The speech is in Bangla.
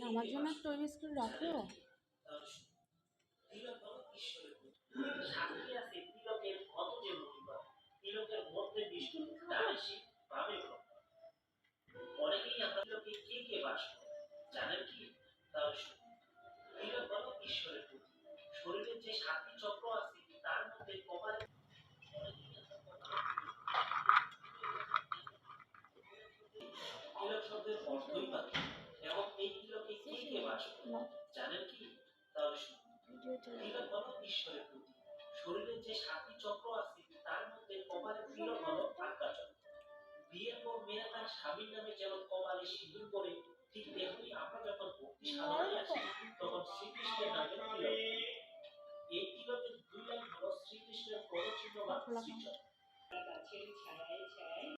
আমার জন্য একটা বিস্কুট রাখো। অনেকেই আমরা কে কে বাস করে জানেন কি? তাহলে তিলক হলো ঈশ্বরের প্রতীক। শরীরের যে ৭টি চক্র আছে তার মধ্যে কপালে তিলক শব্দের অর্থই বাকি এবং এই তিলকে কে কে বাস করে জানেন কি? তাহলে তিলক হলো ঈশ্বরের প্রতীক। শরীরের যে ৭টি চক্র আছে তার মধ্যে কপালে তিলক হলো আজ্ঞা চক্র। বিয়ের পর মেয়েরা তার স্বামীর নামে যেমন কপালে সিঁদুর করে, ঠিক তেমনি আমরা যখন ভক্তি সাধনায় আসি তখন শ্রীকৃষ্ণের নামে তিলক। এই তিলকের ২ লাইন হলো শ্রীকৃষ্ণের পদচিহ্ন বা শ্রীচক্র।